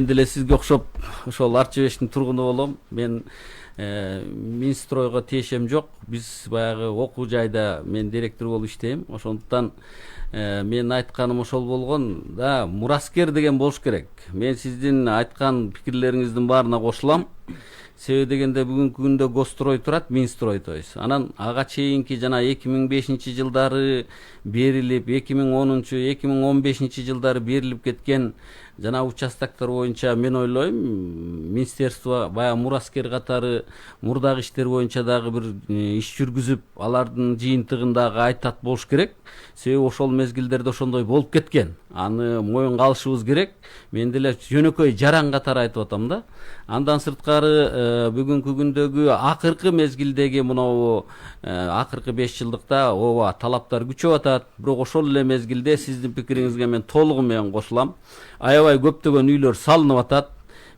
Мен деле сизге окшоп ошол Арчыбештин тургуну болом. Мен Минстройго тиешем жок. Биз баягы окуу жайда мен директор болуп иштейм. Ошондуктан мен айтканым ошол болгон. Да, мураскер деген болуш керек. Мен сиздин айткан пикирлериңиздин баарына кошулам. Себеби дегенде бүгүнкү күндө Госстрой турат, Минстрой тойбуз. Анан ага чейинки жана 2005-жылдары берилип, 2010-2015-жылдары берилип кеткен жана участоктор боюнча мен ойлойм, министерство баягы мураскер катары мурдагы иштер боюнча дагы бир иш жүргүзүп, алардын жыйынтыгын дагы айтат болуш керек. Себеби ошол мезгилдерде ошондой болуп кеткен. Аны моюнга алышыбыз керек. Мен деле жөнөкөй жаран катары айтып атам да. Андан сырткары бүгүнкү күндөгү акыркы мезгилдеги мынау акыркы 5 жылдыкта ооба талаптар күчөп атат. Бирок ошол эле мезгилде сиздин пикириңизге мен толугу менен кошулам. Аябай көптөгөн үйлөр салынып атат.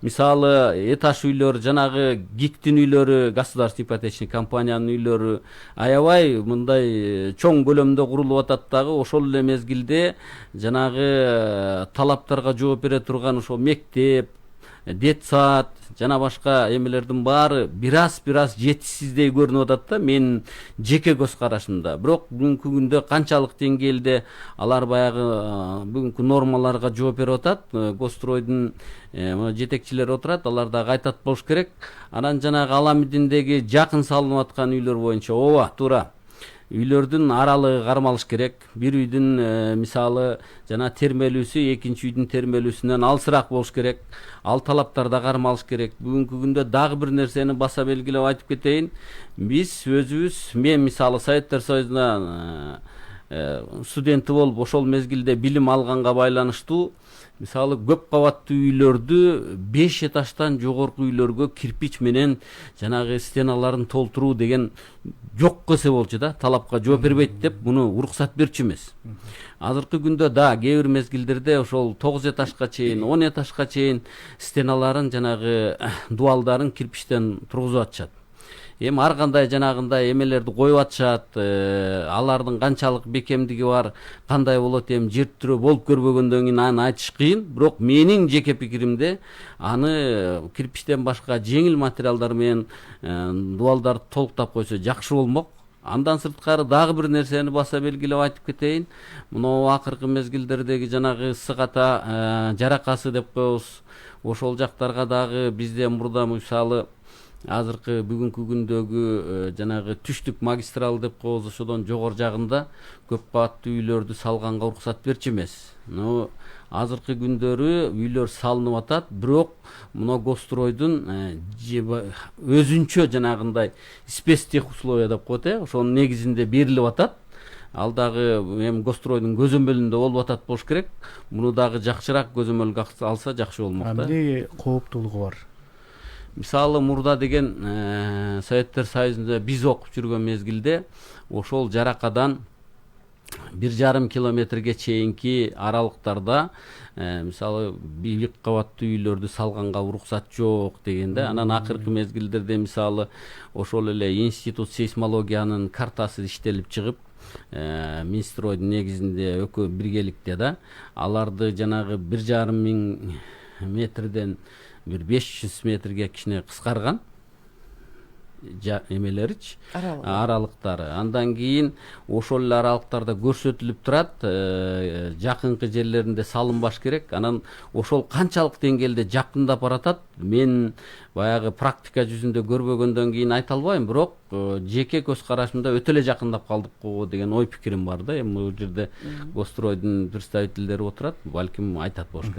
Мисалы, этаж үйлөр, жанагы ГИКтин үйлөрү, государственный ипотечный компаниянын үйлөрү аябай мындай чоң көлөмдө курулуп атат дагы. Ошол эле мезгилде жанагы талаптарга жооп бере турган ошол мектеп, детсад жана башка эмелердин баары бир аз жетишсиздей көрүнүп атат да менин жеке көз карашымда. Бирок бүгүнкү күндө канчалык деңгээлде алар баягы бүгүнкү нормаларга жооп берип атат. Госстройдун жетекчилери отурат, алар дагы айтат болуш керек. Анан жанагы Аламидиндеги жакын салынып аткан үйлөр боюнча ооба туура. Үйлөрдүн аралыгы кармалыш керек. Бир үйдүн мисалы жана термелүүсү экинчи үйдүн термелүүсүнөн алысыраак болуш керек. Ал талаптар да кармалыш керек. Бүгүнкү күндө дагы бир нерсени баса белгилеп айтып кетейин. Биз өзүбүз, мен мисалы Советтер Союзунан студенти болуп ошол мезгилде билим алганга байланыштуу мисалы көп кабаттуу үйлөрдү 5 этаждан жогорку үйлөргө кирпич менен жанагы стеналарын толтуруу деген жок кесе болчу да, талапка жооп бербейт деп муну уруксат берчү эмес. Азыркы күндө да кээ бир мезгилдерде ошол 9 этажга чейин, 10 этажга чейин стеналарын жанагы дубалдарын кирпичтен тургузуп атышат. Эми ар кандай жанагындай эмелерди коюп атышат, алардын канчалык бекемдиги бар, кандай болот, эми жертүрө болуп көрбөгөндөн кийин аны айтыш кыйын. Бирок менин жеке пикиримде аны кирпичтен башка жеңил материалдар менен дубалдарды толуктап койсо жакшы болмок. Андан сырткары дагы бир нерсени баса белгилеп айтып кетейин. Мынау акыркы мезгилдердеги жанагы ысык ата жаракасы деп коебуз. Ошол жактарга дагы бизде мурда мисалы азыркы бүгүнкү күндөгү жанагы түштүк магистрал деп коебуз, ошодон жогору жагында көп кабаттуу үйлөрдү салганга уруксат берчү эмес. Азыркы күндөрү үйлөр салынып атат, бирок мына Госстройдун өзүнчө жанагындай спецтех условия деп коет, ошонун негизинде берилип атат. Ал дагы эми Госстройдун көзөмөлүндө болуп атат болуш керек. Муну дагы жакшыраак көзөмөлгө алса жакшы болмок да. Эмне кооптуулугу бар? Мисалы мурда деген Советтер Союзунда биз окуп жүргөн мезгилде ошол жаракадан 1,5 километрге чейинки аралыктарда мисалы бийик кабаттуу үйлөрдү салганга уруксат жок дегенде, анан акыркы мезгилдерде мисалы ошол эле институт сейсмологиянын картасы иштелип чыгып, Минстройдун негизинде экөө биргеликте да аларды жанагы 1,5 метрден бир 500 метрге кичине кыскарган эмелеричи аралыктары. Андан кийин ошол эле аралыктарда көрсөтүлүп турат, жакынкы жерлеринде салынбаш керек. Анан ошол канчалык деңгээлде жакындап баратат, мен баягы практика жүзүндө көрбөгөндөн кийин айта албайм, бирок жеке көз карашымда өтө эле жакындап калдык го деген ой пикирим бар да. Эми бул жерде Госстройдун представительдери отурат, балким айтат болуш керек.